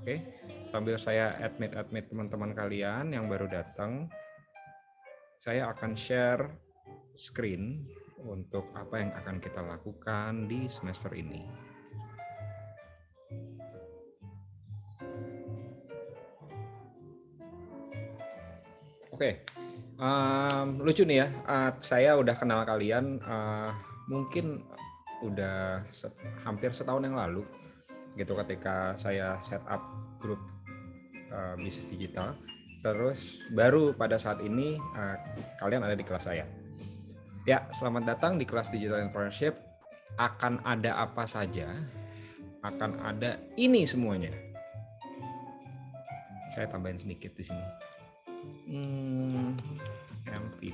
Oke, sambil saya admit teman-teman kalian yang baru datang, saya akan share screen untuk apa yang akan kita lakukan di semester ini. Oke, lucu nih ya, saya udah kenal kalian mungkin udah hampir setahun yang lalu gitu ketika saya set up grup bisnis digital. Terus baru pada saat ini kalian ada di kelas saya. Ya, selamat datang di kelas Digital Entrepreneurship. Akan ada apa saja? Akan ada ini semuanya. Saya tambahin sedikit di sini. MVP.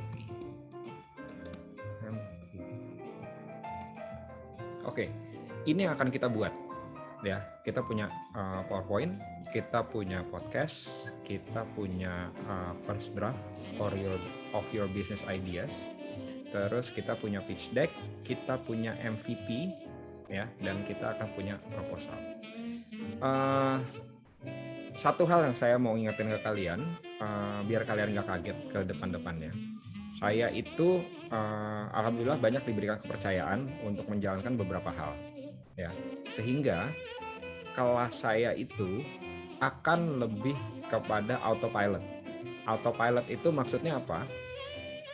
Oke, ini yang akan kita buat. Ya, kita punya PowerPoint, kita punya podcast, kita punya first draft of your business ideas. Terus kita punya pitch deck, kita punya MVP, ya, dan kita akan punya proposal. Satu hal yang saya mau ingetin ke kalian, biar kalian nggak kaget ke depan-depannya. Saya itu alhamdulillah banyak diberikan kepercayaan untuk menjalankan beberapa hal, ya, sehingga kelas saya itu akan lebih kepada autopilot. Autopilot itu maksudnya apa?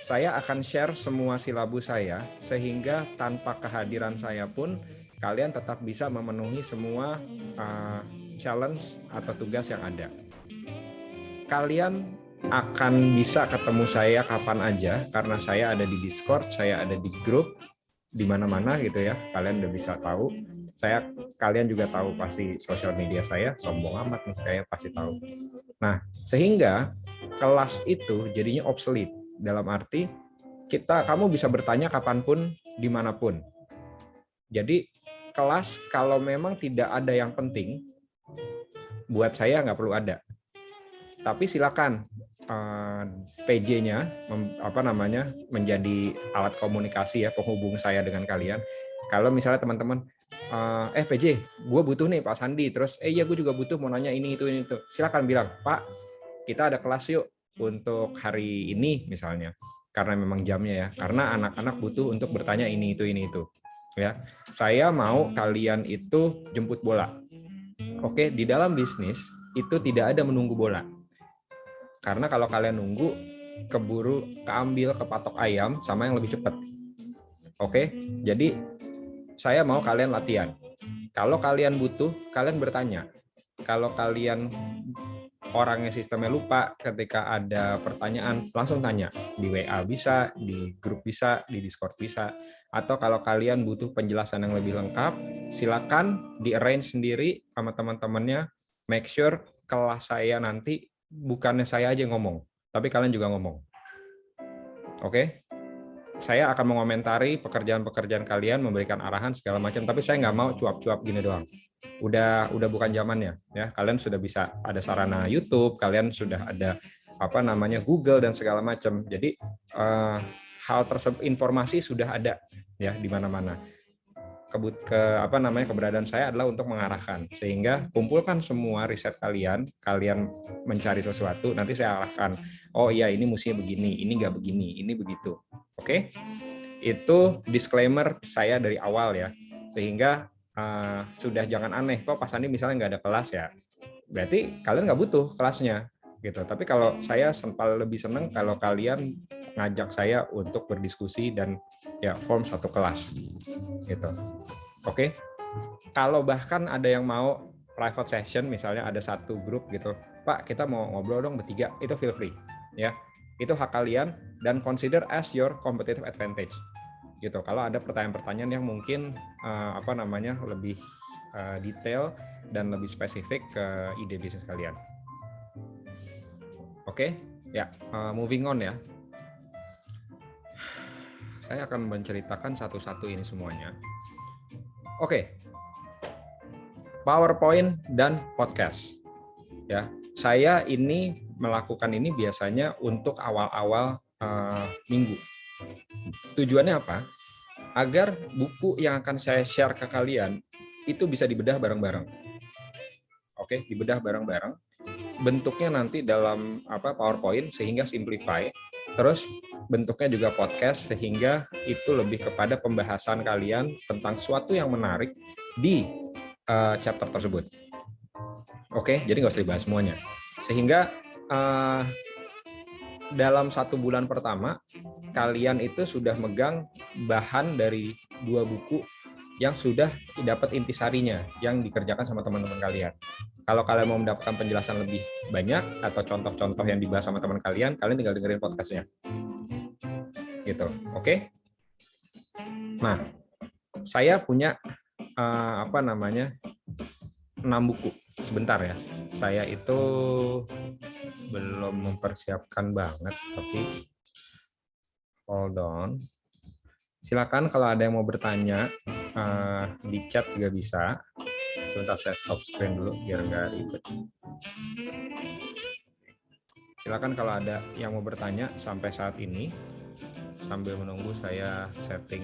Saya akan share semua silabus saya sehingga tanpa kehadiran saya pun kalian tetap bisa memenuhi semua challenge atau tugas yang ada. Kalian akan bisa ketemu saya kapan aja karena saya ada di Discord, saya ada di grup di mana-mana gitu ya. Kalian udah bisa tahu. Kalian juga tahu pasti sosial media saya, sombong amat nih, saya pasti tahu. Nah, sehingga kelas itu jadinya obsolete. Dalam arti kamu bisa bertanya kapanpun, dimanapun. Jadi kelas kalau memang tidak ada yang penting, buat saya nggak perlu ada. Tapi silakan PJ-nya menjadi alat komunikasi ya, penghubung saya dengan kalian. Kalau misalnya teman-teman PJ, gue butuh nih Pak Sandi, terus iya gue juga butuh mau nanya ini itu. Silakan bilang, Pak, kita ada kelas yuk untuk hari ini misalnya, karena memang jamnya ya, karena anak-anak butuh untuk bertanya ini itu ya. Saya mau kalian itu jemput bola. Oke, di dalam bisnis itu tidak ada menunggu bola, karena kalau kalian nunggu keburu keambil kepatok ayam sama yang lebih cepat. Oke, jadi saya mau kalian latihan. Kalau kalian butuh, kalian bertanya. Kalau kalian orangnya sistemnya lupa, ketika ada pertanyaan langsung tanya, di WA bisa, di grup bisa, di Discord bisa, atau kalau kalian butuh penjelasan yang lebih lengkap, silakan di arrange sendiri sama teman-temannya. Make sure kelas saya nanti bukannya saya aja ngomong, tapi kalian juga ngomong. Oke? Saya akan mengomentari pekerjaan-pekerjaan kalian, memberikan arahan segala macam, tapi saya nggak mau cuap-cuap gini doang. Udah bukan zamannya ya. Kalian sudah bisa ada sarana YouTube, kalian sudah ada Google dan segala macam. Jadi hal tersebut, informasi sudah ada ya di mana-mana. Keberadaan saya adalah untuk mengarahkan, sehingga kumpulkan semua riset kalian mencari sesuatu, nanti saya arahkan. Oh iya, ini mestinya begini, ini nggak begini, ini begitu. Oke? Itu disclaimer saya dari awal ya, sehingga sudah jangan aneh kok Pak Sandi misalnya nggak ada kelas ya, berarti kalian nggak butuh kelasnya gitu. Tapi kalau saya lebih senang kalau kalian ngajak saya untuk berdiskusi dan ya form satu kelas gitu. Oke, kalau bahkan ada yang mau private session, misalnya ada satu grup gitu, Pak kita mau ngobrol dong bertiga, itu feel free ya, itu hak kalian dan consider as your competitive advantage gitu. Kalau ada pertanyaan-pertanyaan yang mungkin lebih detail dan lebih spesifik ke ide bisnis kalian. Oke, ya, moving on ya. Saya akan menceritakan satu-satu ini semuanya. Oke. PowerPoint dan podcast. Ya, saya ini melakukan ini biasanya untuk awal-awal minggu. Tujuannya apa? Agar buku yang akan saya share ke kalian itu bisa dibedah bareng-bareng. Oke, dibedah bareng-bareng. Bentuknya nanti dalam PowerPoint sehingga simplify. Terus bentuknya juga podcast sehingga itu lebih kepada pembahasan kalian tentang suatu yang menarik di chapter tersebut. Oke, jadi nggak usah dibahas semuanya. Sehingga dalam 1 bulan pertama kalian itu sudah megang bahan dari 2 buku yang sudah dapat intisarinya yang dikerjakan sama teman-teman kalian. Kalau kalian mau mendapatkan penjelasan lebih banyak atau contoh-contoh yang dibahas sama teman kalian tinggal dengerin podcastnya. Gitu, oke? Nah, saya punya 6 buku. Sebentar ya, saya itu belum mempersiapkan banget, tapi hold on. Silakan kalau ada yang mau bertanya di chat juga bisa. Sebentar saya stop screen dulu biar nggak ribet. Silakan kalau ada yang mau bertanya sampai saat ini sambil menunggu saya setting.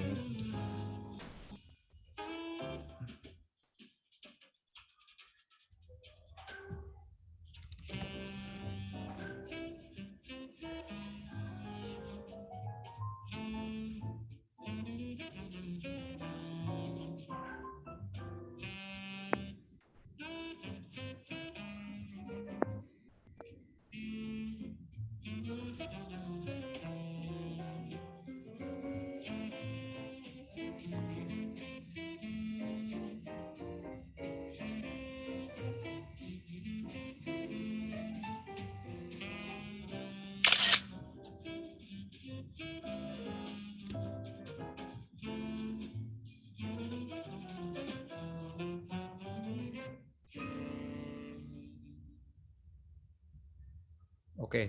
Oke,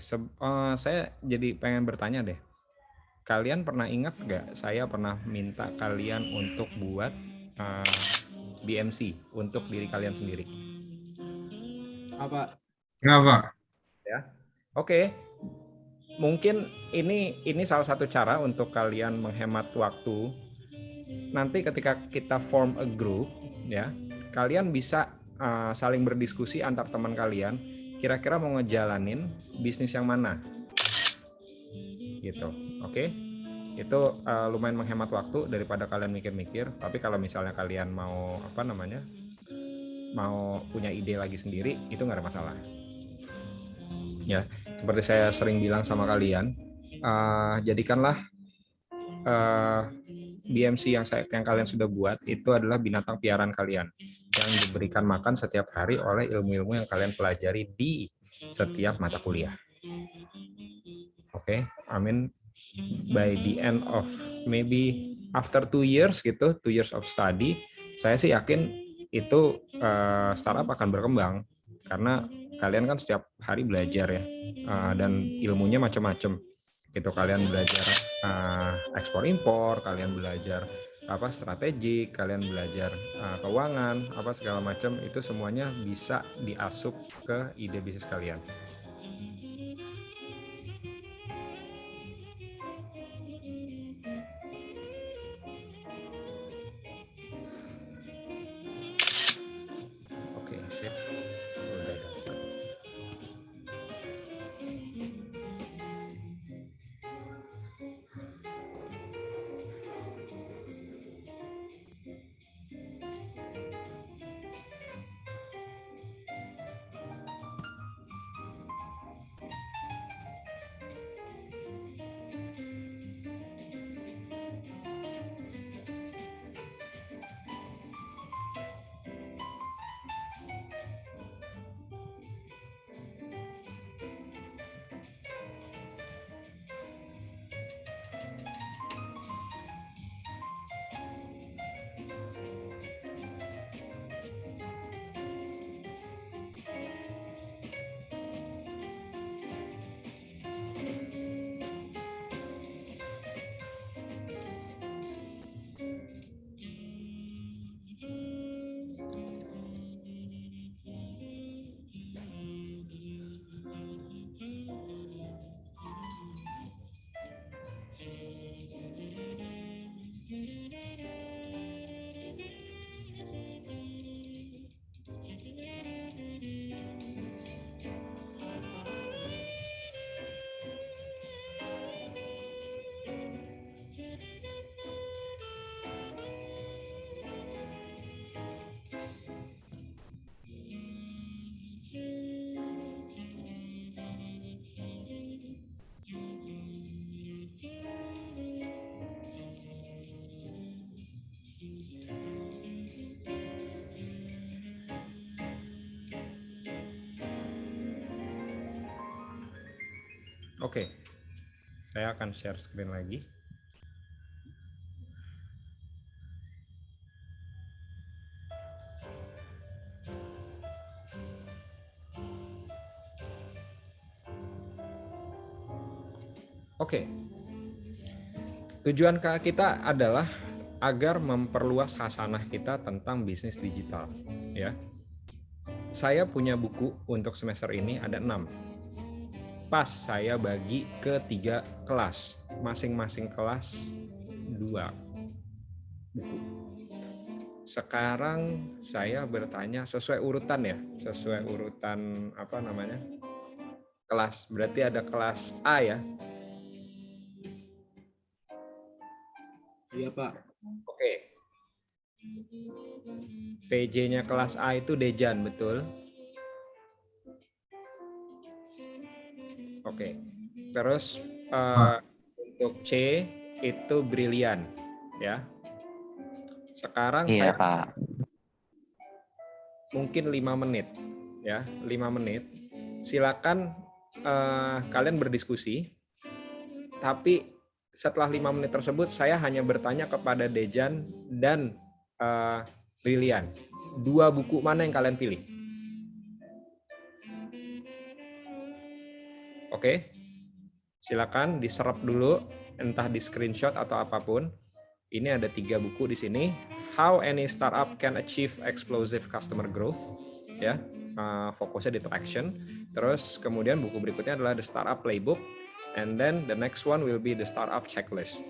saya jadi pengen bertanya deh. Kalian pernah ingat nggak saya pernah minta kalian untuk buat BMC untuk diri kalian sendiri? Apa? Kenapa? Ya. Oke. Mungkin ini salah satu cara untuk kalian menghemat waktu. Nanti ketika kita form a group, ya, kalian bisa saling berdiskusi antar teman kalian. Kira-kira mau ngejalanin bisnis yang mana? Gitu, oke? Itu lumayan menghemat waktu daripada kalian mikir-mikir. Tapi kalau misalnya kalian mau mau punya ide lagi sendiri, itu nggak ada masalah. Ya, seperti saya sering bilang sama kalian, jadikanlah BMC yang kalian sudah buat itu adalah binatang piaraan kalian yang diberikan makan setiap hari oleh ilmu-ilmu yang kalian pelajari di setiap mata kuliah. Oke, by the end of maybe after 2 years gitu, 2 years of study, saya sih yakin itu startup akan berkembang karena kalian kan setiap hari belajar ya, dan ilmunya macam-macam gitu. Kalian belajar ekspor impor, kalian belajar strategik, kalian belajar keuangan, segala macam, itu semuanya bisa diasup ke ide bisnis kalian. Oke, sip. Udah dapat. Oke, saya akan share screen lagi. Oke, tujuan kita adalah agar memperluas khasanah kita tentang bisnis digital. Ya, saya punya buku untuk semester ini ada 6. Pas saya bagi ke 3 kelas, masing-masing kelas 2 buku. Sekarang saya bertanya sesuai urutan ya, sesuai urutan apa namanya? Kelas. Berarti ada kelas A ya. Iya, Pak. Oke. PJ-nya kelas A itu Dejan, betul? Oke. Terus untuk C itu Brilian, ya. Sekarang Iya, saya Pak. mungkin 5 menit, ya, 5 menit. Silakan kalian berdiskusi. Tapi setelah 5 menit tersebut, saya hanya bertanya kepada Dejan dan Brilian. 2 buku mana yang kalian pilih? Oke, silakan diserap dulu, entah di screenshot atau apapun. Ini ada 3 buku di sini. How any startup can achieve explosive customer growth, ya, fokusnya di traction. Terus kemudian buku berikutnya adalah The Startup Playbook, and then the next one will be The Startup Checklist.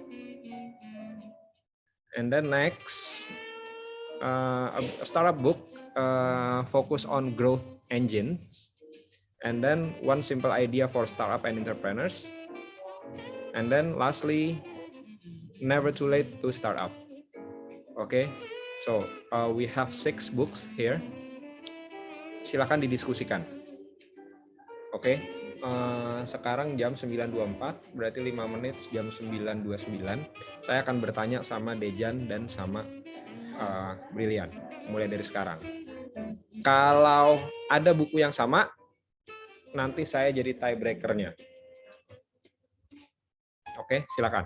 And then next, a startup book focus on growth engines. And then one simple idea for startup and entrepreneurs. And then lastly, never too late to start up. Okay, so we have 6 books here. Silakan didiskusikan. Oke, sekarang jam 9.24, berarti 5 menit jam 9.29. Saya akan bertanya sama Dejan dan sama Brilian, mulai dari sekarang. Kalau ada buku yang sama, nanti saya jadi tiebreaker-nya. Oke, silakan.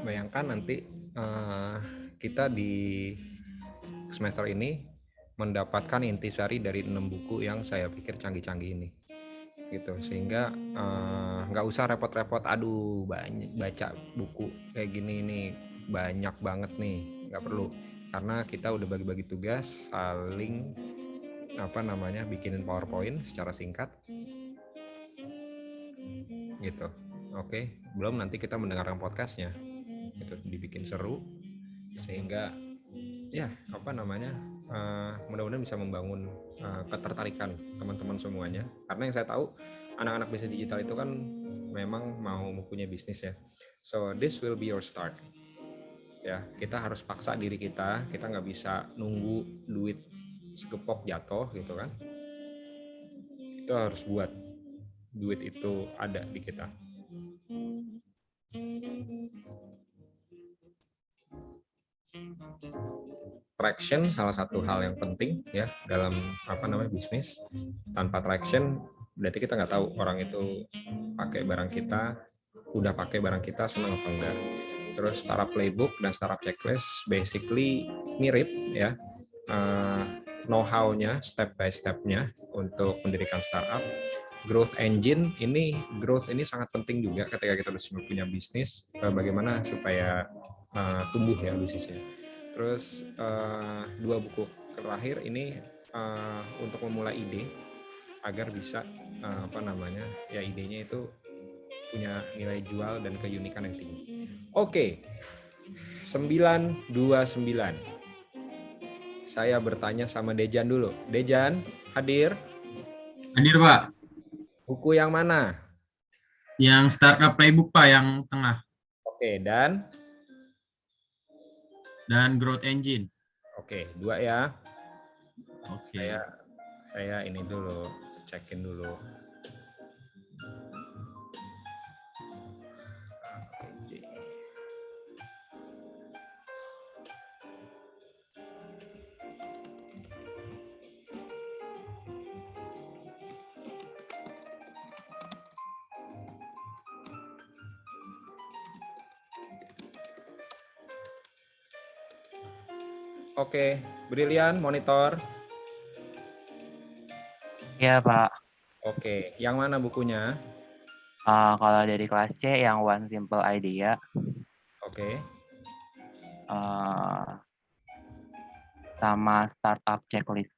Bayangkan nanti kita di semester ini mendapatkan intisari dari 6 buku yang saya pikir canggih-canggih ini gitu, sehingga nggak usah repot-repot aduh banyak baca buku kayak gini nih banyak banget nih, nggak perlu, karena kita udah bagi-bagi tugas, saling bikinin PowerPoint secara singkat gitu. Oke, belum nanti kita mendengarkan podcastnya gitu, dibikin seru sehingga ya mudah-mudahan bisa membangun ketertarikan teman-teman semuanya, karena yang saya tahu anak-anak bisnis digital itu kan memang mau mempunyai bisnis ya. So this will be your start ya. Kita harus paksa diri kita nggak bisa nunggu duit segepok jatuh gitu kan. Kita harus buat duit itu ada di kita. Traction salah satu hal yang penting ya dalam bisnis. Tanpa traction berarti kita nggak tahu orang itu pakai barang kita, udah pakai barang kita senang apa enggak. Terus startup playbook dan startup checklist basically mirip ya, know-how-nya step by step-nya untuk mendirikan startup. Growth ini sangat penting juga ketika kita sudah punya bisnis, bagaimana supaya tumbuh ya bisnisnya. Terus 2 buku terakhir ini untuk memulai ide agar bisa idenya itu punya nilai jual dan keunikan yang tinggi. Oke. 929. Saya bertanya sama Dejan dulu. Dejan, hadir? Hadir, Pak. Buku yang mana? Yang startup playbook, Pak, yang tengah. Oke, dan growth engine. Oke, 2 ya. Oke. Saya ini dulu, cekin dulu. Oke, Brilian monitor. Iya, Pak. Oke, yang mana bukunya? Kalau dari kelas C yang One Simple Idea. Oke. Sama Startup Checklist.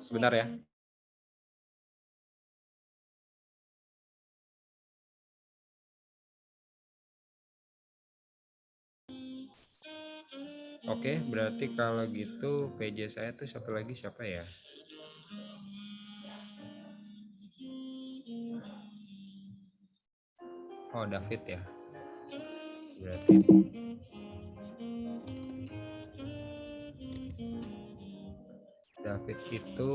Sebentar ya. Oke, berarti kalau gitu PJ saya tuh satu lagi siapa ya? Oh, David ya. Berarti David itu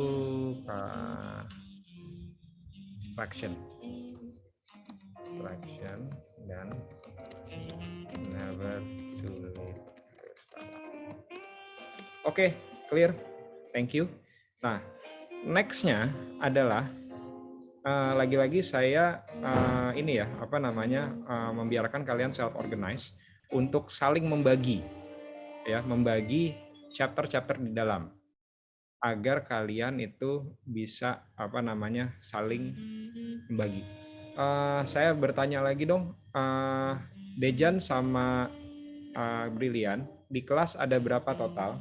traction dan never too late to start. Oke, clear. Thank you. Nah, next-nya adalah lagi-lagi saya membiarkan kalian self organize untuk saling membagi chapter-chapter di dalam agar kalian itu bisa saling membagi. Saya bertanya lagi dong, Dejan sama Brilian, di kelas ada berapa total?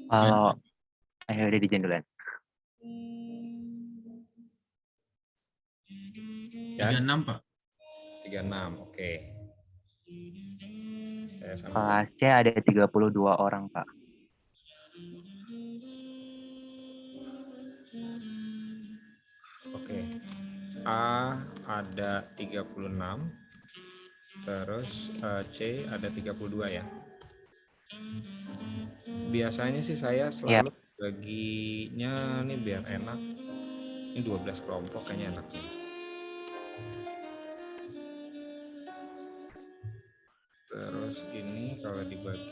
Kalau udah di duluan. 36, Pak. 36, oke. Kelas C ada 32 orang, Pak. Oke. A ada 36, terus C ada 32 ya. Biasanya sih saya selalu baginya nih biar enak. Ini 12 kelompok kayaknya enak nih. Terus ini kalau dibagi,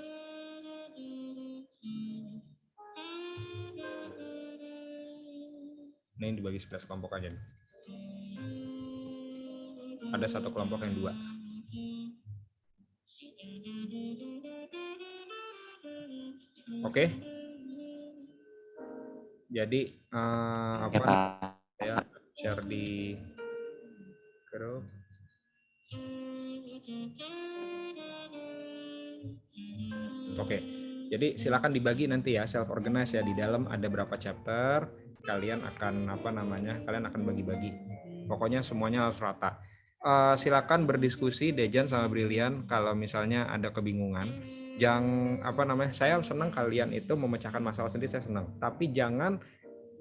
ini dibagi 11 kelompok aja nih. Ada satu kelompok yang 2. Oke. Jadi Ya, apa? Pak. Saya share di grup. Oke. Jadi silakan dibagi nanti ya, self organize ya, di dalam ada berapa chapter, kalian akan apa namanya? Kalian akan bagi-bagi. Pokoknya semuanya harus rata. Silakan berdiskusi Dejan sama Brilian kalau misalnya ada kebingungan. Jangan apa namanya? Saya senang kalian itu memecahkan masalah sendiri, saya senang. Tapi jangan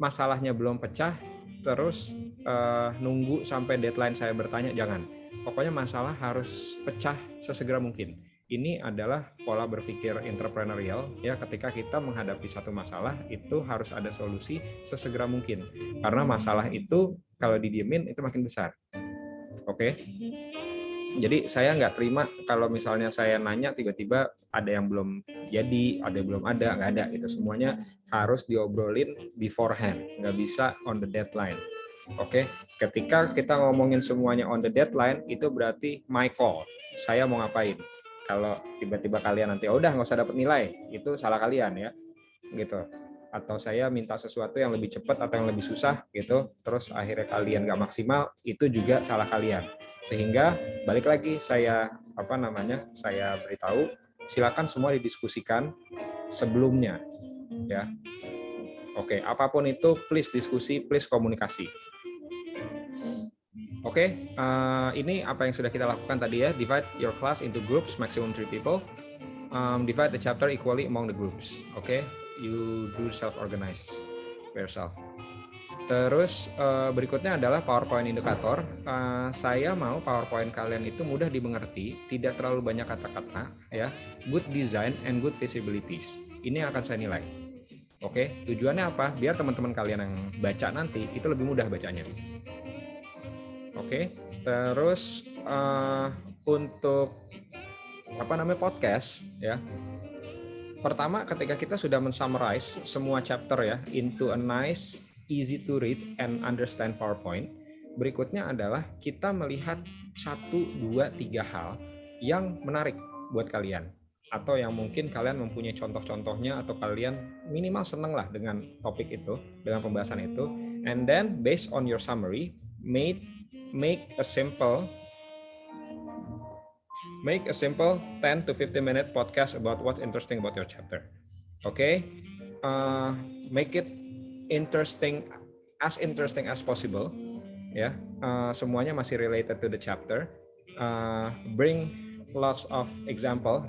masalahnya belum pecah terus nunggu sampai deadline saya bertanya, jangan. Pokoknya masalah harus pecah sesegera mungkin. Ini adalah pola berpikir entrepreneurial ya, ketika kita menghadapi satu masalah itu harus ada solusi sesegera mungkin. Karena masalah itu kalau didiemin itu makin besar. Oke. Jadi saya nggak terima kalau misalnya saya nanya tiba-tiba ada yang belum jadi, ada yang belum ada, nggak ada. Itu semuanya harus diobrolin beforehand, nggak bisa on the deadline. Oke, ketika kita ngomongin semuanya on the deadline, itu berarti my call. Saya mau ngapain? Kalau tiba-tiba kalian nanti, oh udah nggak usah dapat nilai, itu salah kalian ya, gitu. Atau saya minta sesuatu yang lebih cepat atau yang lebih susah, gitu. Terus akhirnya kalian nggak maksimal, itu juga salah kalian. Sehingga balik lagi saya saya beritahu, silakan semua didiskusikan sebelumnya, ya. Oke, apapun itu, please diskusi, please komunikasi. Oke, ini apa yang sudah kita lakukan tadi ya. Divide your class into groups, maximum 3 people. Divide the chapter equally among the groups. Oke, you do self-organize yourself. Terus berikutnya adalah PowerPoint indikator. Saya mau PowerPoint kalian itu mudah dimengerti, tidak terlalu banyak kata-kata, ya. Good design and good visibilities. Ini yang akan saya nilai. Oke, tujuannya apa? Biar teman-teman kalian yang baca nanti itu lebih mudah bacanya. Oke, terus untuk podcast ya. Pertama, ketika kita sudah men-summarize semua chapter ya into a nice, easy to read and understand PowerPoint, berikutnya adalah kita melihat 1, 2, 3 hal yang menarik buat kalian, atau yang mungkin kalian mempunyai contoh-contohnya, atau kalian minimal seneng lah dengan topik itu, dengan pembahasan itu. And then based on your summary, make a simple 10 to 15 minute podcast about what's interesting about your chapter. Okay, make it interesting as possible. Ya, semuanya masih related to the chapter. Bring lots of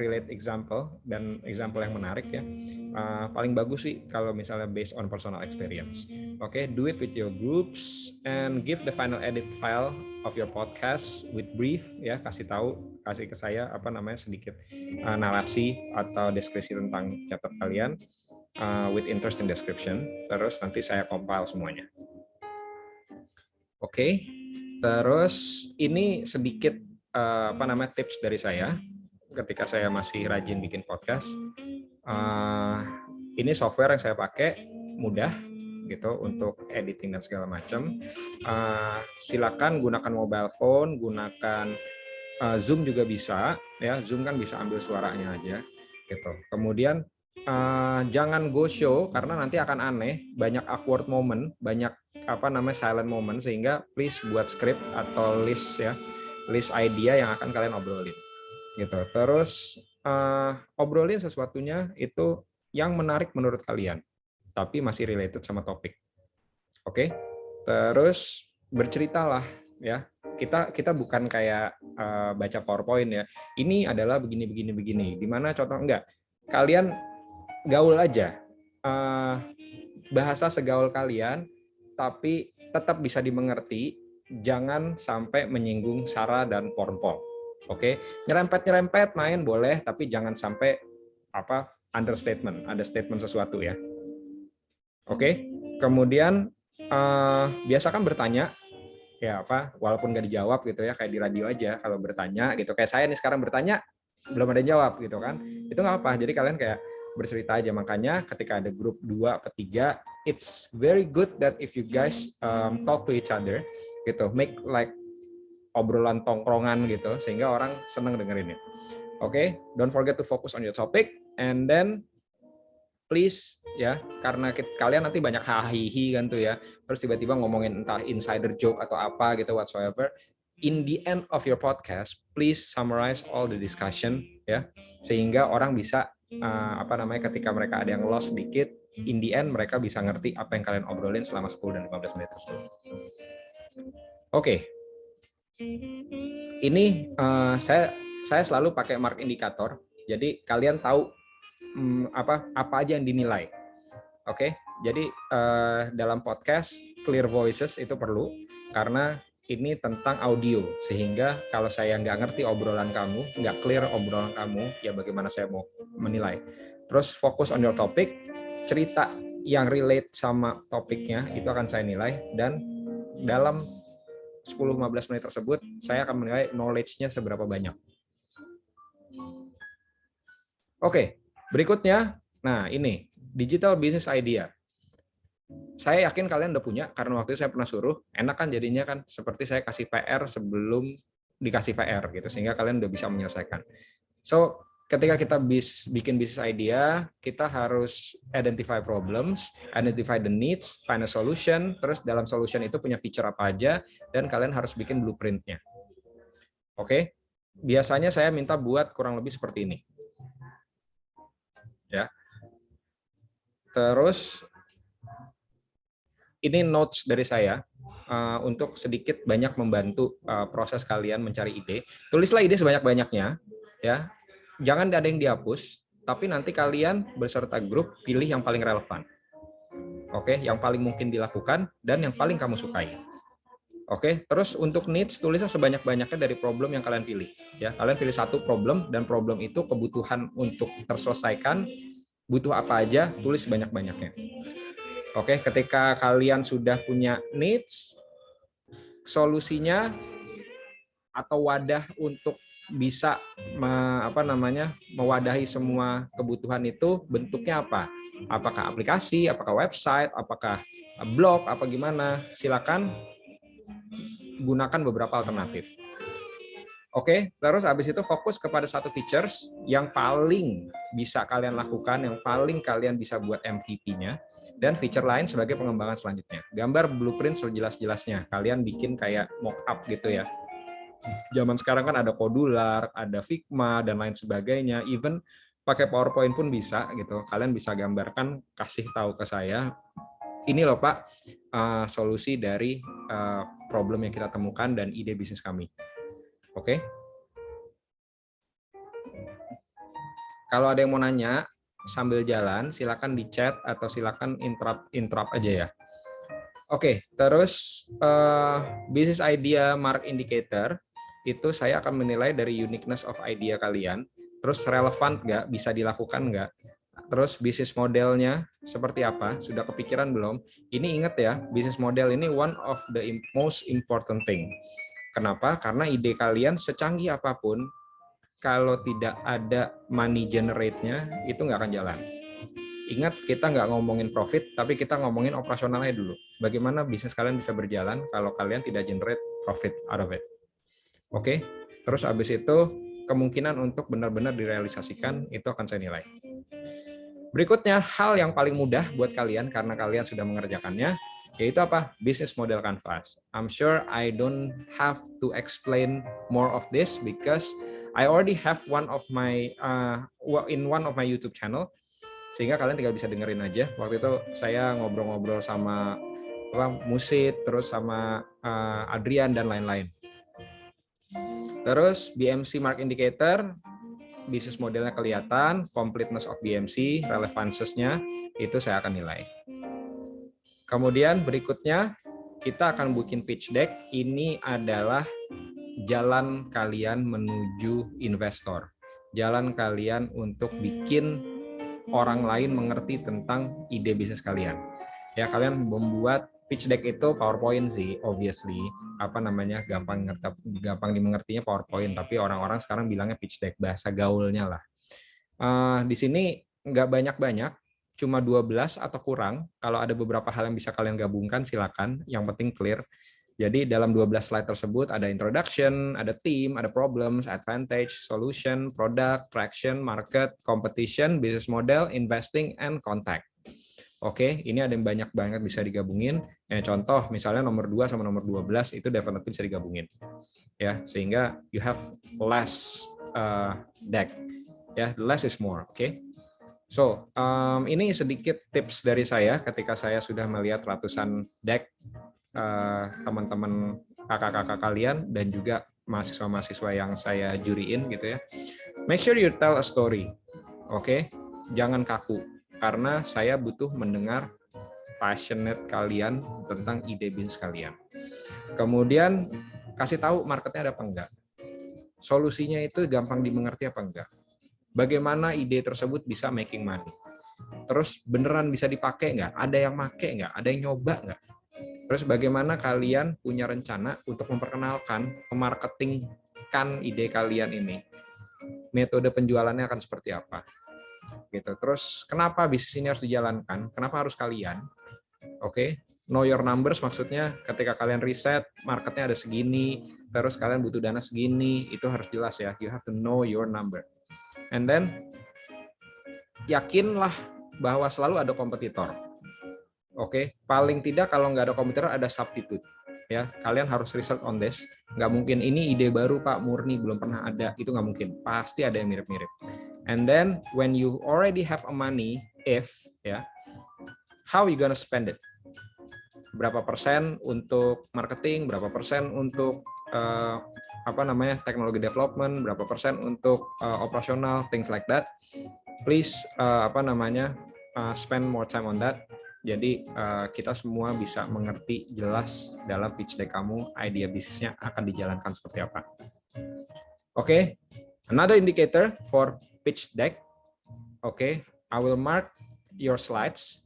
relate example dan example yang menarik ya. Paling bagus sih kalau misalnya based on personal experience. Okay, do it with your groups and give the final edit file of your podcast with brief ya, kasih ke saya sedikit narasi atau deskripsi tentang chapter kalian with interesting description. Terus nanti saya compile semuanya. Oke, terus ini sedikit tips dari saya ketika saya masih rajin bikin podcast. Ini software yang saya pakai mudah gitu untuk editing dan segala macam. Silakan gunakan mobile phone, gunakan Zoom juga bisa ya. Zoom kan bisa ambil suaranya aja gitu. Kemudian jangan go show karena nanti akan aneh, banyak awkward moment, banyak silent moment, sehingga please buat script atau list idea yang akan kalian obrolin gitu. Terus obrolin sesuatunya itu yang menarik menurut kalian tapi masih related sama topik. Oke. Terus berceritalah ya. Kita bukan kayak baca PowerPoint ya. Ini adalah begini. Di mana contoh enggak? Kalian gaul aja. Bahasa segaul kalian tapi tetap bisa dimengerti, jangan sampai menyinggung sara dan pornpol. Oke, nyerempet main boleh, tapi jangan sampai understatement sesuatu ya. Oke, kemudian biasakan bertanya, ya apa, walaupun nggak dijawab gitu ya, kayak di radio aja kalau bertanya gitu. Kayak saya nih sekarang bertanya, belum ada yang jawab gitu kan. Itu nggak apa, jadi kalian kayak bercerita aja. Makanya ketika ada grup 2 atau 3, it's very good that if you guys talk to each other gitu, make like obrolan tongkrongan gitu, sehingga orang seneng dengerin it. Oke, don't forget to focus on your topic, and then please ya, karena kalian nanti banyak hahihi kan tuh ya, terus tiba-tiba ngomongin entah insider joke atau apa gitu whatsoever. In the end of your podcast, please summarize all the discussion ya, sehingga orang bisa ketika mereka ada yang lost sedikit, in the end mereka bisa ngerti apa yang kalian obrolin selama 10 dan 15 menit tersebut. Oke. Ini saya selalu pakai mark indikator. Jadi kalian tahu apa aja yang dinilai. Oke, jadi dalam podcast clear voices itu perlu karena ini tentang audio, sehingga kalau saya nggak ngerti obrolan kamu, nggak clear obrolan kamu, ya bagaimana saya mau menilai. Terus fokus on your topic, cerita yang relate sama topiknya itu akan saya nilai, dan dalam 10-15 menit tersebut saya akan menilai knowledge-nya seberapa banyak. Oke, berikutnya, nah ini digital business idea. Saya yakin kalian udah punya, karena waktu itu saya pernah suruh. Enak kan jadinya kan, seperti saya kasih PR sebelum dikasih PR gitu, sehingga kalian udah bisa menyelesaikan. So, ketika kita bikin business idea, kita harus identify problems, identify the needs, find a solution, terus dalam solution itu punya feature apa aja, dan kalian harus bikin blueprint-nya. Oke? Biasanya saya minta buat kurang lebih seperti ini. Ya. Terus ini notes dari saya untuk sedikit banyak membantu proses kalian mencari ide. Tulislah ide sebanyak-banyaknya, ya. Jangan ada yang dihapus, tapi nanti kalian beserta grup pilih yang paling relevan. Oke, yang paling mungkin dilakukan dan yang paling kamu sukai. Oke, terus untuk needs tulislah sebanyak-banyaknya dari problem yang kalian pilih. Ya, kalian pilih satu problem, dan problem itu kebutuhan untuk terselesaikan, butuh apa aja, tulis sebanyak-banyaknya. Oke, ketika kalian sudah punya needs, solusinya atau wadah untuk bisa mewadahi semua kebutuhan itu bentuknya apa? Apakah aplikasi, apakah website, apakah blog, apa gimana? Silakan gunakan beberapa alternatif. Oke, terus habis itu fokus kepada satu features yang paling bisa kalian lakukan, yang paling kalian bisa buat MVP-nya, dan feature lain sebagai pengembangan selanjutnya. Gambar blueprint sejelas-jelasnya. Kalian bikin kayak mock-up gitu ya. Zaman sekarang kan ada Podular, ada Figma, dan lain sebagainya. Even pakai PowerPoint pun bisa gitu. Kalian bisa gambarkan, kasih tahu ke saya, ini loh Pak, solusi dari problem yang kita temukan dan ide bisnis kami. Oke. Kalau ada yang mau nanya sambil jalan, silakan di chat atau silakan interrupt aja ya. Oke, terus business idea mark indicator itu saya akan menilai dari uniqueness of idea kalian, terus relevan nggak, bisa dilakukan nggak, terus bisnis modelnya seperti apa, sudah kepikiran belum? Ini ingat ya, bisnis model ini one of the most important thing. Kenapa? Karena ide kalian secanggih apapun, kalau tidak ada money generate-nya, itu nggak akan jalan. Ingat, kita nggak ngomongin profit, tapi kita ngomongin operasionalnya dulu. Bagaimana bisnis kalian bisa berjalan kalau kalian tidak generate profit out of it. Oke? Terus habis itu, kemungkinan untuk benar-benar direalisasikan, itu akan saya nilai. Berikutnya, hal yang paling mudah buat kalian, karena kalian sudah mengerjakannya, yaitu apa? Business model canvas. I'm sure I don't have to explain more of this because I already have one of my YouTube channel, sehingga kalian tinggal bisa dengerin aja. Waktu itu saya ngobrol-ngobrol sama Musid, terus sama Adrian dan lain-lain. Terus BMC Mark Indicator, bisnis modelnya kelihatan, completeness of BMC, relevances-nya itu saya akan nilai. Kemudian berikutnya kita akan bikin pitch deck. Ini adalah jalan kalian menuju investor. Jalan kalian untuk bikin orang lain mengerti tentang ide bisnis kalian. Ya, kalian membuat pitch deck itu PowerPoint sih, obviously. Apa namanya, gampang dimengertinya PowerPoint, tapi orang-orang sekarang bilangnya pitch deck, bahasa gaulnya lah. Di sini nggak banyak-banyak, cuma 12 atau kurang. Kalau ada beberapa hal yang bisa kalian gabungkan, silakan. Yang penting clear. Jadi dalam 12 slide tersebut ada introduction, ada team, ada problems, advantage, solution, product, traction, market, competition, business model, investing, and contact. Oke, ini ada yang banyak banget bisa digabungin. Contoh, misalnya nomor 2 sama nomor 12 itu definitely bisa digabungin. Ya, sehingga you have less deck. Ya, less is more, oke? So, ini sedikit tips dari saya ketika saya sudah melihat ratusan deck teman-teman kakak-kakak kalian dan juga mahasiswa-mahasiswa yang saya juriin gitu ya. Make sure you tell a story, oke? Jangan kaku, karena saya butuh mendengar passionate kalian tentang ide bisnis kalian. Kemudian kasih tahu marketnya ada apa enggak, solusinya itu gampang dimengerti apa enggak, bagaimana ide tersebut bisa making money, terus beneran bisa dipakai nggak, ada yang make nggak, ada yang nyoba nggak. Terus bagaimana kalian punya rencana untuk memperkenalkan, memarketingkan ide kalian ini. Metode penjualannya akan seperti apa. Gitu. Terus kenapa bisnis ini harus dijalankan? Kenapa harus kalian? Oke, know your numbers maksudnya ketika kalian riset, marketnya ada segini, terus kalian butuh dana segini, itu harus jelas ya. You have to know your number. And then, yakinlah bahwa selalu ada kompetitor. Oke, paling tidak kalau nggak ada komputer ada substitute. Ya, kalian harus research on this. Nggak mungkin ini ide baru Pak, murni belum pernah ada, itu nggak mungkin. Pasti ada yang mirip-mirip. And then when you already have a money, ya, how you gonna spend it? Berapa persen untuk marketing, berapa persen untuk teknologi development, berapa persen untuk operasional, things like that. Please spend more time on that. Jadi kita semua bisa mengerti jelas dalam pitch deck kamu, idea bisnisnya akan dijalankan seperti apa. Oke, another indicator for pitch deck. Oke, I will mark your slides,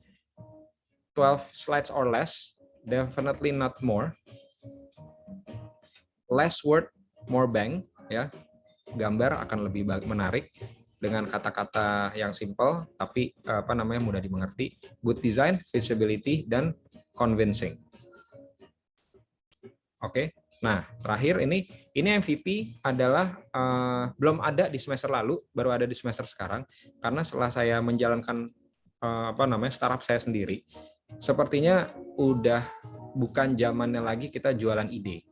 12 slides or less, definitely not more. Less word, more bang, ya. Gambar akan lebih menarik dengan kata-kata yang simple tapi mudah dimengerti, good design, visibility, dan convincing. Oke. Nah, terakhir ini MVP adalah belum ada di semester lalu, baru ada di semester sekarang karena setelah saya menjalankan startup saya sendiri, sepertinya udah bukan zamannya lagi kita jualan ide.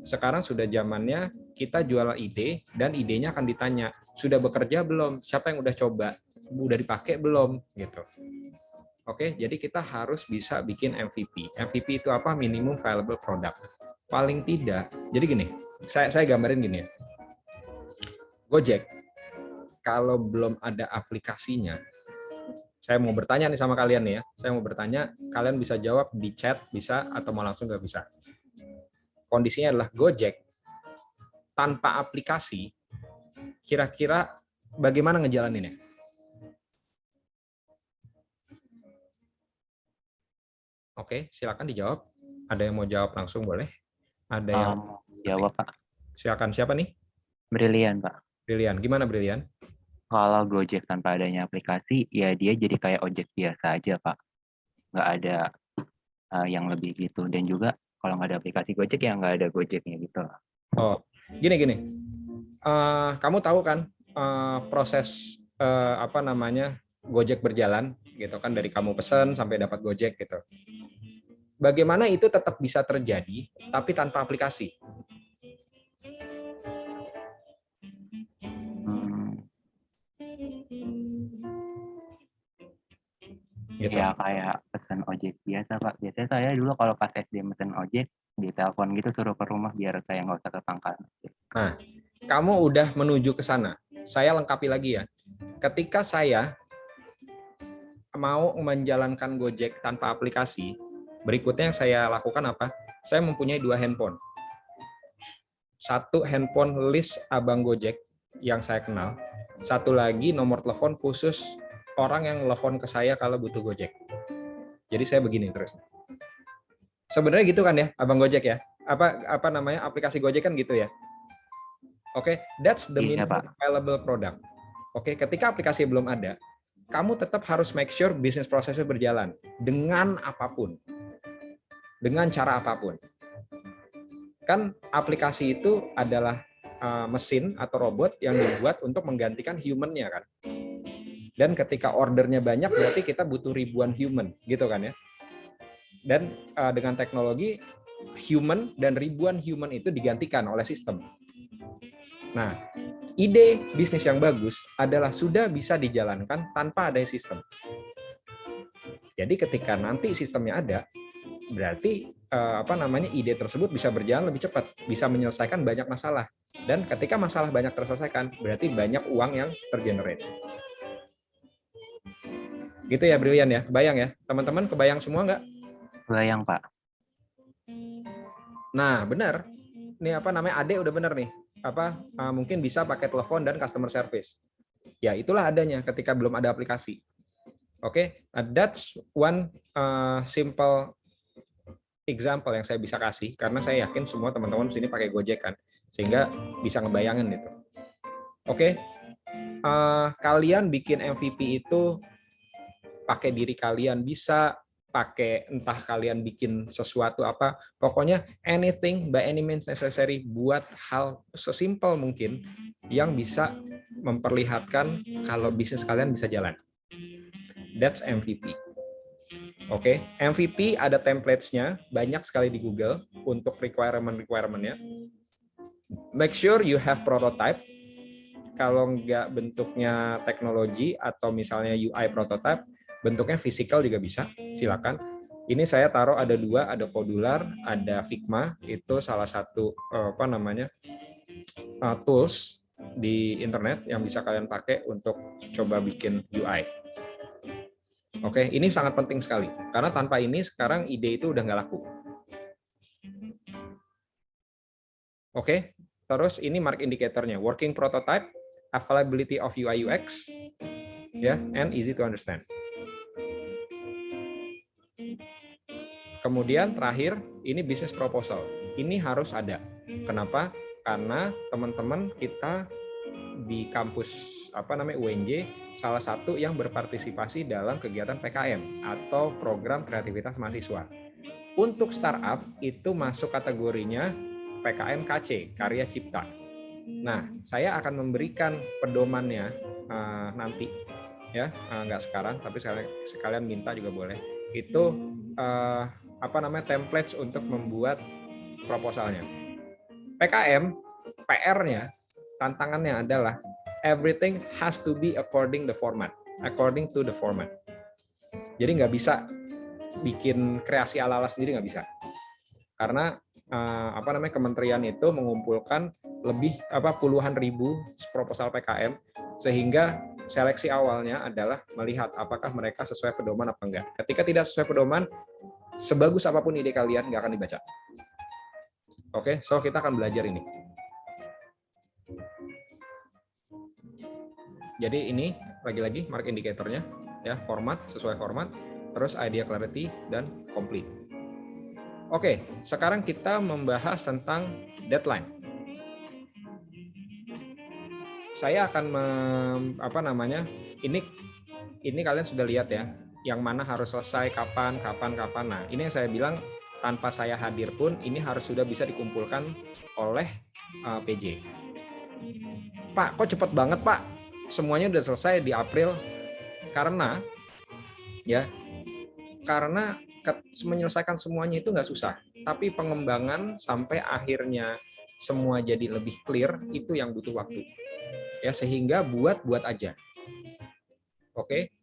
Sekarang sudah zamannya kita jualan ide dan idenya akan ditanya, sudah bekerja belum? Siapa yang udah coba? Udah dipakai belum? Gitu. Oke, jadi kita harus bisa bikin MVP. MVP itu apa? Minimum viable product. Paling tidak, jadi gini, saya gambarin gini ya. Gojek, kalau belum ada aplikasinya, saya mau bertanya nih sama kalian nih ya. Saya mau bertanya, kalian bisa jawab di chat, bisa, atau mau langsung nggak bisa. Kondisinya adalah Gojek tanpa aplikasi, kira-kira bagaimana ngejalaninnya? Oke, silakan dijawab. Ada yang mau jawab langsung boleh? Ada yang jawab Pak. Silakan, siapa nih? Brilian Pak. Brilian, gimana Brilian? Kalau Gojek tanpa adanya aplikasi, ya dia jadi kayak ojek biasa aja Pak. Nggak ada yang lebih gitu. Dan juga kalau nggak ada aplikasi Gojek, ya nggak ada Gojeknya gitu. Oh, gini. Kamu tahu kan proses Gojek berjalan gitu kan, dari kamu pesan sampai dapat Gojek gitu. Bagaimana itu tetap bisa terjadi tapi tanpa aplikasi? Gitu. Ya kayak pesan ojek biasa Pak. Biasanya saya dulu kalau pas SD pesan ojek, di telepon gitu suruh ke rumah biar saya nggak usah ke pangkalan. Nah, kamu udah menuju ke sana. Saya lengkapi lagi ya. Ketika saya mau menjalankan Gojek tanpa aplikasi, berikutnya yang saya lakukan apa? Saya mempunyai 2 handphone. Satu handphone list abang Gojek yang saya kenal. Satu lagi nomor telepon khusus orang yang telepon ke saya kalau butuh Gojek. Jadi saya begini terus. Sebenarnya gitu kan ya, Abang Gojek ya? Apa namanya, aplikasi Gojek kan gitu ya? Oke, that's the Iya, minimum Pak. available product. Oke, ketika aplikasi belum ada, kamu tetap harus make sure bisnis prosesnya berjalan dengan apapun, dengan cara apapun. Kan aplikasi itu adalah mesin atau robot yang dibuat untuk menggantikan human-nya kan. Dan ketika ordernya banyak, berarti kita butuh ribuan human, gitu kan ya. Dan dengan teknologi, human dan ribuan human itu digantikan oleh sistem. Nah, ide bisnis yang bagus adalah sudah bisa dijalankan tanpa ada sistem. Jadi ketika nanti sistemnya ada, berarti ide tersebut bisa berjalan lebih cepat, bisa menyelesaikan banyak masalah. Dan ketika masalah banyak terselesaikan, berarti banyak uang yang tergenerate. Gitu ya, Brilian ya. Kebayang ya? Teman-teman kebayang semua nggak? Kebayang, Pak. Nah, benar. Ini Ade udah benar nih. Mungkin bisa pakai telepon dan customer service. Ya, itulah adanya ketika belum ada aplikasi. Oke, that's one simple example yang saya bisa kasih karena saya yakin semua teman-teman di sini pakai Gojek kan, sehingga bisa ngebayangin itu. Oke, kalian bikin MVP itu pakai diri kalian, bisa pakai entah kalian bikin sesuatu apa, pokoknya anything by any means necessary, buat hal sesimpel mungkin yang bisa memperlihatkan kalau bisnis kalian bisa jalan. That's MVP. Oke, MVP ada templates-nya, banyak sekali di Google untuk requirement-nya. Make sure you have prototype. Kalau nggak bentuknya teknologi atau misalnya UI prototype, bentuknya physical juga bisa, silakan. Ini saya taruh ada 2, ada Podular, ada Figma, itu salah satu tools di internet yang bisa kalian pakai untuk coba bikin UI. Oke, ini sangat penting sekali, karena tanpa ini sekarang ide itu udah nggak laku. Oke, terus ini mark indicator-nya, working prototype, availability of UI UX, ya, and easy to understand. Kemudian terakhir, ini business proposal. Ini harus ada. Kenapa? Karena teman-teman kita di kampus UNJ salah satu yang berpartisipasi dalam kegiatan PKM atau program kreativitas mahasiswa. Untuk startup itu masuk kategorinya PKM KC, karya cipta. Nah, saya akan memberikan pedomannya nanti ya, nggak sekarang tapi sekalian minta juga boleh. Itu templates untuk membuat proposalnya. PKM PR-nya, tantangannya adalah everything has to be according to the format. Jadi nggak bisa bikin kreasi ala-ala sendiri, nggak bisa. Karena kementerian itu mengumpulkan lebih puluhan ribu proposal PKM, sehingga seleksi awalnya adalah melihat apakah mereka sesuai pedoman apa enggak. Ketika tidak sesuai pedoman, sebagus apapun ide kalian nggak akan dibaca. Oke, so kita akan belajar ini. Jadi ini lagi-lagi mark indikatornya ya, format sesuai format, terus idea clarity dan complete. Oke, sekarang kita membahas tentang deadline. Saya akan ini kalian sudah lihat ya, yang mana harus selesai kapan. Nah, ini yang saya bilang tanpa saya hadir pun ini harus sudah bisa dikumpulkan oleh PJ. Pak, kok cepet banget Pak? Semuanya udah selesai di April. Karena menyelesaikan semuanya itu nggak susah, tapi pengembangan sampai akhirnya semua jadi lebih clear itu yang butuh waktu. Ya, sehingga buat aja. Oke.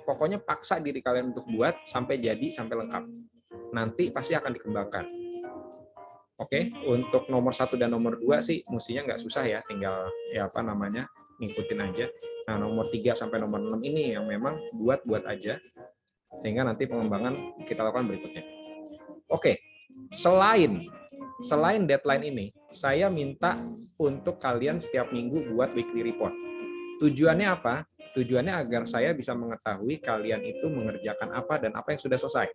Pokoknya paksa diri kalian untuk buat sampai jadi, sampai lengkap. Nanti pasti akan dikembangkan. Oke, untuk nomor 1 dan nomor 2 sih mestinya nggak susah ya, tinggal ngikutin aja. Nah, nomor 3 sampai nomor 6 ini yang memang buat aja, sehingga nanti pengembangan kita lakukan berikutnya. Oke, selain deadline ini, saya minta untuk kalian setiap minggu buat weekly report. Tujuannya apa? Tujuannya agar saya bisa mengetahui kalian itu mengerjakan apa dan apa yang sudah selesai.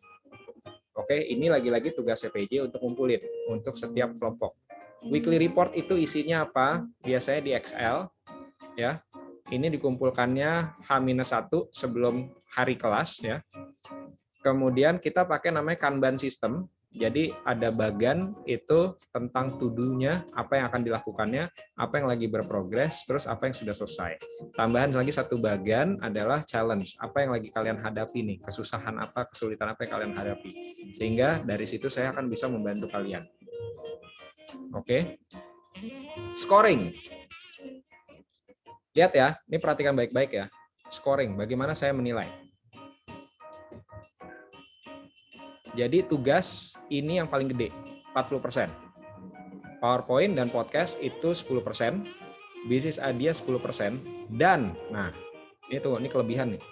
Oke, ini lagi-lagi tugas CPJ untuk ngumpulin untuk setiap kelompok. Weekly report itu isinya apa? Biasanya di Excel, ya. Ini dikumpulkannya H-1 sebelum hari kelas, ya. Kemudian kita pakai namanya Kanban system. Jadi ada bagan itu tentang to-do-nya, apa yang akan dilakukannya, apa yang lagi berprogres, terus apa yang sudah selesai. Tambahan lagi satu bagan adalah challenge, apa yang lagi kalian hadapi nih, kesusahan apa, kesulitan apa yang kalian hadapi. Sehingga dari situ saya akan bisa membantu kalian. Oke. Scoring. Lihat ya, ini perhatikan baik-baik ya. Scoring, bagaimana saya menilai. Jadi tugas ini yang paling gede, 40%. PowerPoint dan podcast itu 10%, bisnis idea 10%, dan, nah, ini kelebihan nih.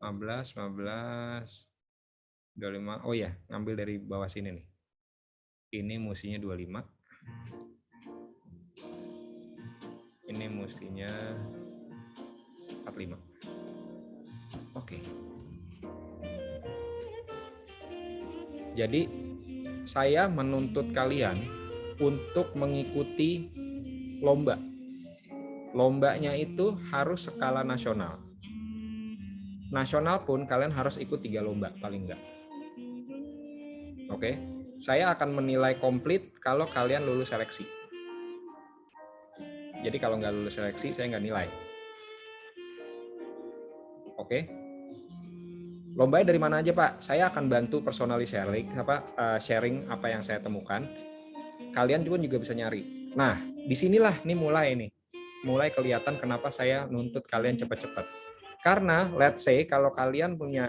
15, 25, oh ya, ngambil dari bawah sini nih. Ini mestinya 25. Ini mestinya 45. Oke. Jadi saya menuntut kalian untuk mengikuti lomba. Lombanya itu harus skala nasional. Nasional pun kalian harus ikut 3 lomba paling enggak. Oke. Saya akan menilai komplit kalau kalian lulus seleksi. Jadi kalau nggak lulus seleksi saya nggak nilai. Oke. Lombanya dari mana aja, Pak? Saya akan bantu personally sharing apa yang saya temukan. Kalian juga bisa nyari. Nah, disinilah mulai kelihatan kenapa saya nuntut kalian cepat-cepat. Karena let's say kalau kalian punya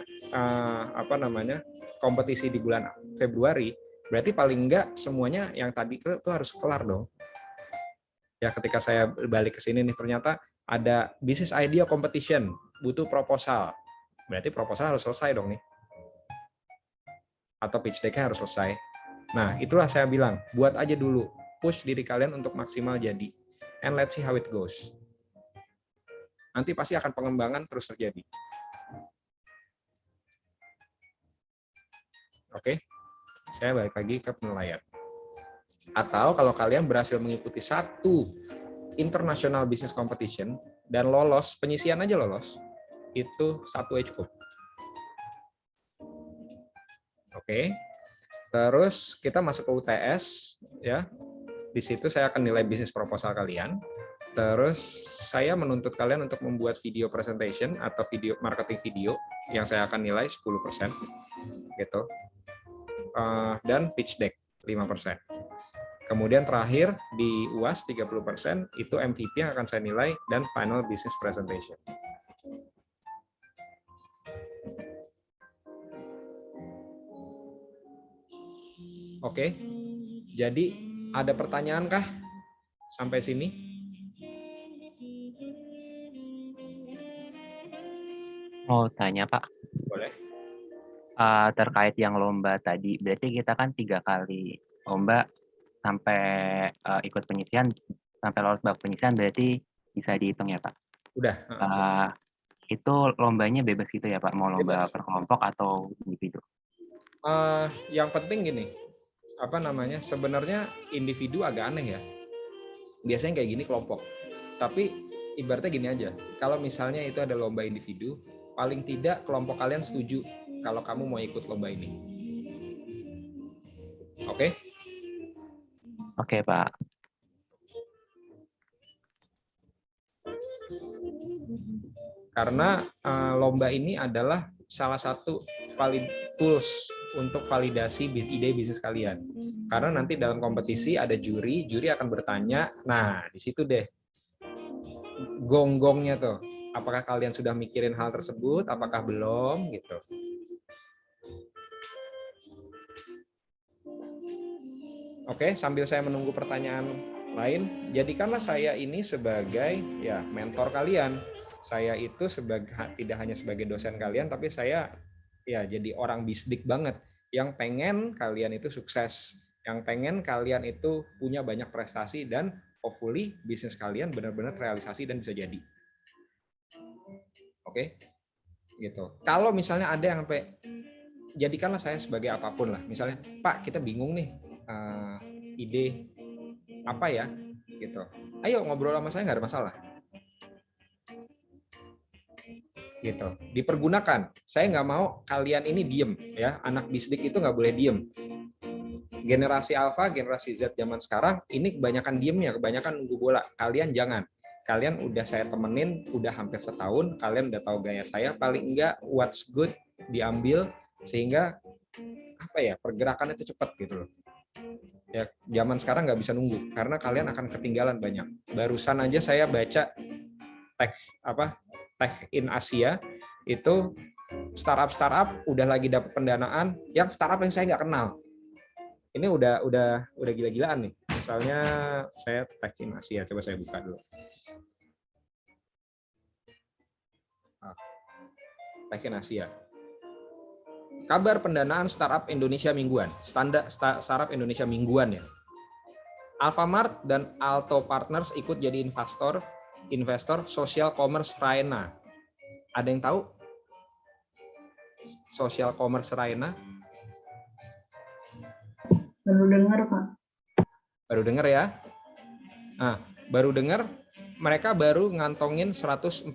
kompetisi di bulan Februari, berarti paling enggak semuanya yang tadi itu harus kelar dong. Ya, ketika saya balik ke sini nih ternyata ada business idea competition, butuh proposal. Berarti proposal harus selesai dong nih. Atau pitch deck-nya harus selesai. Nah, itulah saya bilang, buat aja dulu. Push diri kalian untuk maksimal jadi. And let's see how it goes. Nanti pasti akan pengembangan terus terjadi. Oke? Saya balik lagi ke penilaian. Atau kalau kalian berhasil mengikuti satu international business competition dan lolos, penyisian aja lolos, itu 1 cukup. Oke. Terus kita masuk ke UTS ya. Di situ saya akan nilai bisnis proposal kalian. Terus saya menuntut kalian untuk membuat video presentation atau video marketing video yang saya akan nilai 10% gitu. Dan pitch deck 5%. Kemudian terakhir di UAS 30% itu MVP yang akan saya nilai dan final business presentation. Oke, jadi ada pertanyaan kah sampai sini? Mau tanya Pak, Boleh. terkait yang lomba tadi, berarti kita kan 3 kali lomba sampai ikut penyisian, sampai lolos babak penyisian berarti bisa dihitung ya Pak? Udah. Itu lombanya bebas gitu ya Pak? Mau lomba Bebas. per kelompok atau individu? Yang penting gini, sebenarnya individu agak aneh ya. Biasanya kayak gini kelompok. Tapi ibaratnya gini aja, kalau misalnya itu ada lomba individu, paling tidak kelompok kalian setuju kalau kamu mau ikut lomba ini. Oke? Oke Pak. Karena lomba ini adalah salah satu tools untuk validasi ide bisnis kalian. Karena nanti dalam kompetisi ada juri akan bertanya, nah di situ deh gong-gongnya tuh. Apakah kalian sudah mikirin hal tersebut, apakah belum gitu. Oke, sambil saya menunggu pertanyaan lain, jadikanlah saya ini sebagai ya mentor kalian. Saya itu tidak hanya sebagai dosen kalian, tapi saya ya jadi orang bisdik banget yang pengen kalian itu sukses, yang pengen kalian itu punya banyak prestasi dan hopefully bisnis kalian benar-benar realisasi dan bisa jadi. Oke, gitu. Kalau misalnya ada yang sampai jadikanlah saya sebagai apapun lah. Misalnya, Pak, kita bingung nih ide apa ya, gitu. Ayo ngobrol sama saya, nggak ada masalah. Gitu. Dipergunakan. Saya nggak mau kalian ini diem, ya. Anak bisdik itu nggak boleh diem. Generasi Alpha, generasi Z zaman sekarang, ini kebanyakan diemnya, kebanyakan nunggu bola. Kalian jangan. Kalian udah saya temenin, udah hampir setahun, kalian udah tahu gaya saya, paling enggak what's good diambil, sehingga apa ya, pergerakannya itu cepat gitu loh. Ya, zaman sekarang nggak bisa nunggu, karena kalian akan ketinggalan banyak. Barusan aja saya baca Tech in Asia, itu startup udah lagi dapat pendanaan, yang startup yang saya nggak kenal. Ini udah gila-gilaan nih. Misalnya saya Tech in Asia, coba saya buka dulu. Tech in Asia. Kabar pendanaan startup Indonesia mingguan. Standar startup Indonesia mingguan ya. Alfamart dan Alto Partners ikut jadi investor social commerce Raena. Ada yang tahu? Social commerce Raena? Baru dengar, Pak. Baru dengar ya? Nah, baru dengar, mereka baru ngantongin 143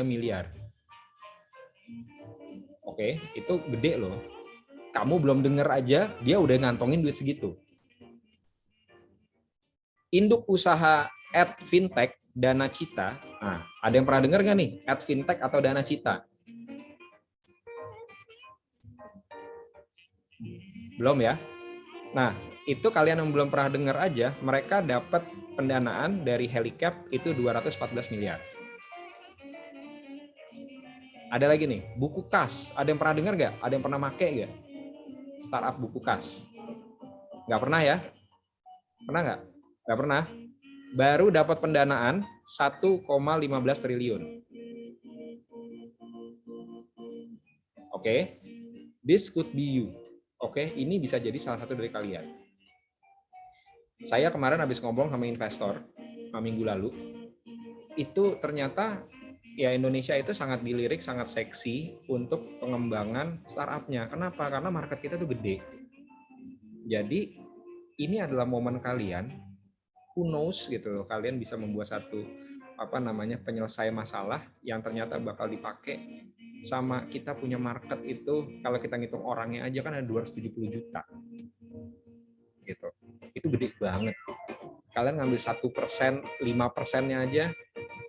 miliar. Oke, itu gede loh. Kamu belum dengar aja, dia udah ngantongin duit segitu. Induk usaha @fintech Dana Cita. Nah, ada yang pernah dengar nggak nih @fintech atau Dana Cita? Belum ya? Nah, itu kalian yang belum pernah dengar aja, mereka dapat pendanaan dari Helicap itu 214 miliar. Ada lagi nih, buku kas. Ada yang pernah dengar nggak? Ada yang pernah make nggak? Startup buku kas. Nggak pernah ya? Pernah nggak? Nggak pernah. Baru dapat pendanaan 1,15 triliun. Oke. This could be you. Oke, ini bisa jadi salah satu dari kalian. Saya kemarin habis ngobrol sama investor minggu lalu. Itu ternyata ya Indonesia itu sangat dilirik, sangat seksi untuk pengembangan startupnya. Kenapa? Karena market kita tuh gede. Jadi ini adalah momen kalian, who knows gitu loh, kalian bisa membuat satu penyelesaian masalah yang ternyata bakal dipakai sama kita punya market itu, kalau kita ngitung orangnya aja kan ada 270 juta. Gitu. Itu gede banget. Kalian ngambil 1%, 5%-nya aja.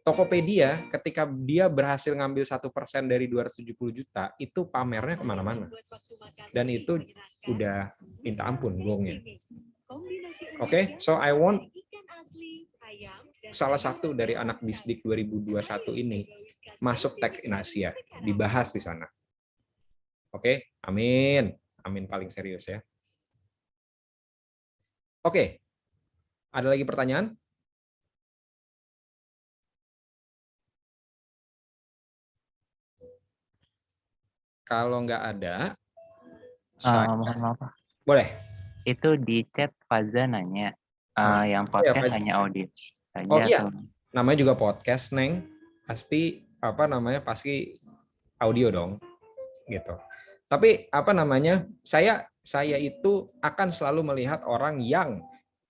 Tokopedia ketika dia berhasil ngambil 1% dari 270 juta, itu pamernya kemana-mana. Dan itu udah minta ampun gongnya. Oke, so I want salah satu dari anak bisdik 2021 ini masuk Tech in Asia, dibahas di sana. Oke, amin. Amin paling serius ya. Oke, ada lagi pertanyaan? Kalau nggak ada, Mohon maaf, Pak. boleh. Itu di chat Faza nanya, yang podcast hanya audio saja. Oh iya, atau... namanya juga podcast, Neng. Pasti pasti audio dong, gitu. Tapi saya itu akan selalu melihat orang yang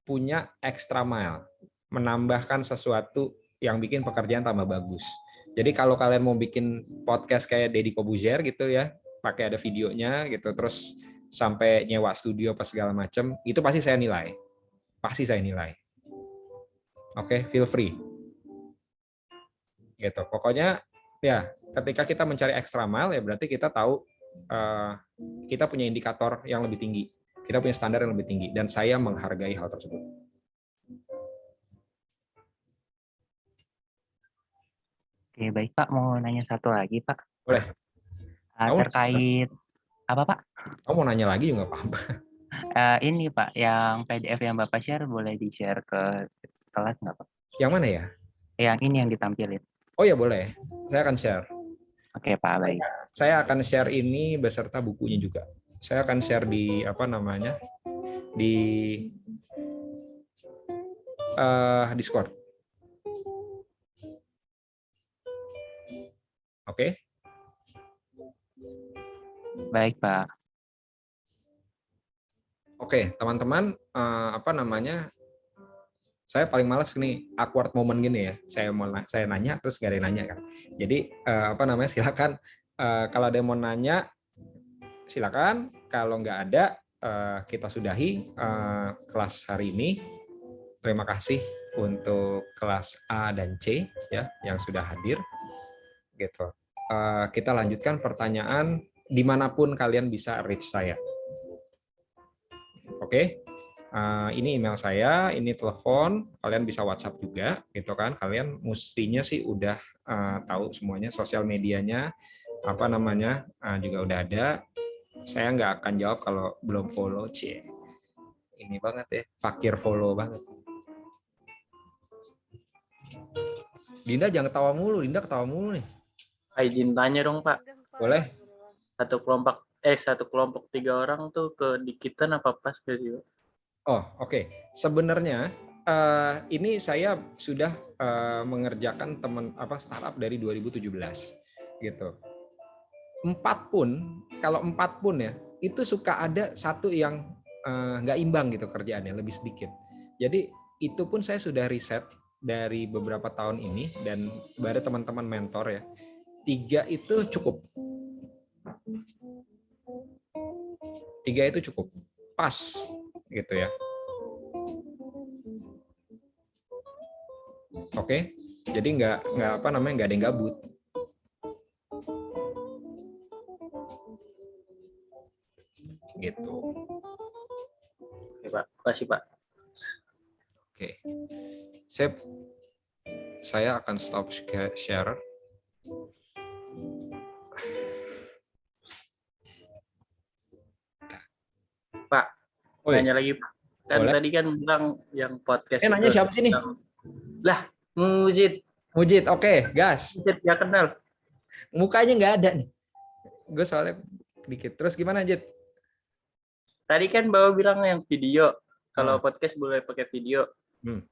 punya extra mile, menambahkan sesuatu yang bikin pekerjaan tambah bagus. Jadi kalau kalian mau bikin podcast kayak Deddy Corbuzier gitu ya, pakai ada videonya gitu, terus sampai nyewa studio pas segala macam, itu pasti saya nilai. Pasti saya nilai. Oke, feel free. Gitu. Pokoknya ya, ketika kita mencari extra mile ya berarti kita tahu kita punya indikator yang lebih tinggi. Kita punya standar yang lebih tinggi dan saya menghargai hal tersebut. Oke, baik Pak, mau nanya satu lagi Pak. Boleh. Terkait apa Pak? Kamu mau nanya lagi juga apa-apa. Ini Pak, yang PDF yang Bapak share boleh di-share ke kelas nggak Pak? Yang mana ya? Yang ini yang ditampilin. Oh ya boleh, saya akan share. Oke Pak, baik. Saya akan share ini beserta bukunya juga. Saya akan share di di Discord. Oke. Baik, Pak. Oke, teman-teman, saya paling malas nih awkward moment gini ya. Saya nanya terus gak ada yang nanya kan. Jadi silakan kalau ada yang mau nanya silakan. Kalau nggak ada kita sudahi kelas hari ini. Terima kasih untuk kelas A dan C ya yang sudah hadir. Gitu. Kita lanjutkan pertanyaan dimanapun kalian bisa reach saya. Oke. Ini email saya, ini telepon, kalian bisa WhatsApp juga, gitu kan? Kalian mestinya sih udah tahu semuanya, sosial medianya, juga udah ada. Saya nggak akan jawab kalau belum follow, cie. Ini banget ya, fakir follow banget. Dinda jangan ketawa mulu, Dinda ketawa mulu nih. Izin tanya dong Pak, Boleh? satu kelompok 3 orang tuh kedikitan apa pas gak sih Pak? Oh, oke. Sebenarnya ini saya sudah mengerjakan startup dari 2017 gitu. Kalau empat pun ya, itu suka ada satu yang nggak imbang gitu kerjaannya, lebih sedikit. Jadi itu pun saya sudah riset dari beberapa tahun ini dan baru teman-teman mentor ya. 3 itu cukup. 3 itu cukup. Pas gitu ya. Oke, jadi nggak ada yang gabut. Gitu. Oke Pak, makasih Pak. Oke, saya akan stop share. Pak, Oh, iya. nanya lagi Pak. Kan Boleh. tadi kan bilang yang podcast Nanya itu siapa sih nih? Lah, Mujid Oke, gas. ya kenal. Mukanya nggak ada nih. Gue soalnya dikit. Terus gimana, Jit? Tadi kan Bawa bilang yang video. Kalau podcast boleh pakai video.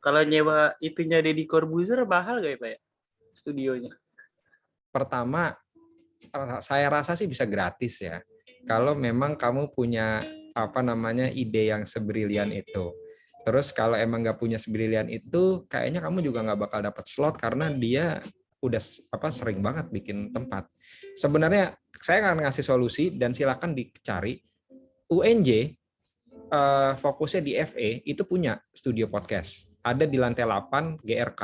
Kalau nyewa itunya Deddy Corbuzier mahal gak ya Pak ya? Studionya. Pertama, saya rasa sih bisa gratis ya. Kalau memang kamu punya ide yang sebrilian itu. Terus kalau emang nggak punya sebrilian itu, kayaknya kamu juga nggak bakal dapat slot karena dia udah sering banget bikin tempat. Sebenarnya saya akan ngasih solusi dan silakan dicari. UNJ fokusnya di FE itu punya studio podcast. Ada di lantai 8 GRK.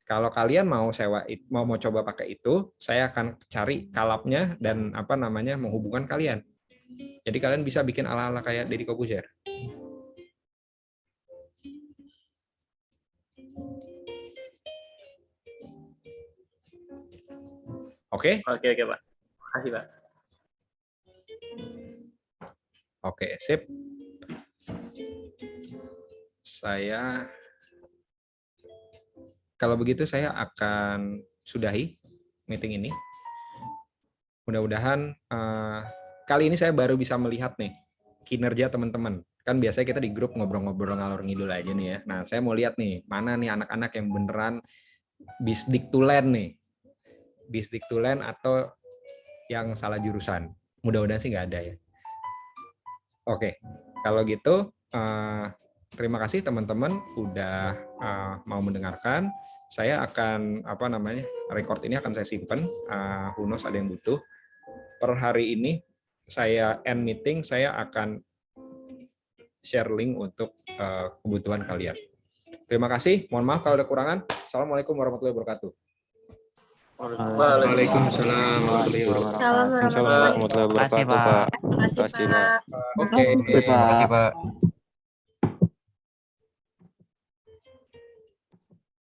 Kalau kalian mau sewa, mau coba pakai itu, saya akan cari kalapnya dan menghubungkan kalian. Jadi kalian bisa bikin ala-ala kayak Deddy Corbuzier. Oke? Oke Pak. Makasih Pak. Oke, sip. Kalau begitu saya akan sudahi meeting ini. Mudah-mudahan kali ini saya baru bisa melihat nih kinerja teman-teman. Kan biasanya kita di grup ngobrol-ngobrol ngalor ngidul aja nih ya. Nah, saya mau lihat nih mana nih anak-anak yang beneran bisdik tulen nih. Bisdik tulen atau yang salah jurusan. Mudah-mudahan sih nggak ada ya. Oke, kalau gitu terima kasih teman-teman udah mau mendengarkan. Saya akan record ini akan saya simpan. Who knows ada yang butuh. Per hari ini saya end meeting, saya akan share link untuk kebutuhan kalian. Terima kasih. Mohon maaf kalau ada kekurangan. Assalamualaikum warahmatullahi wabarakatuh. Waalaikumsalam warahmatullahi wabarakatuh. Assalamualaikum warahmatullahi wabarakatuh, Pak. Terima kasih, Pak. Oke. Terima kasih, Pak.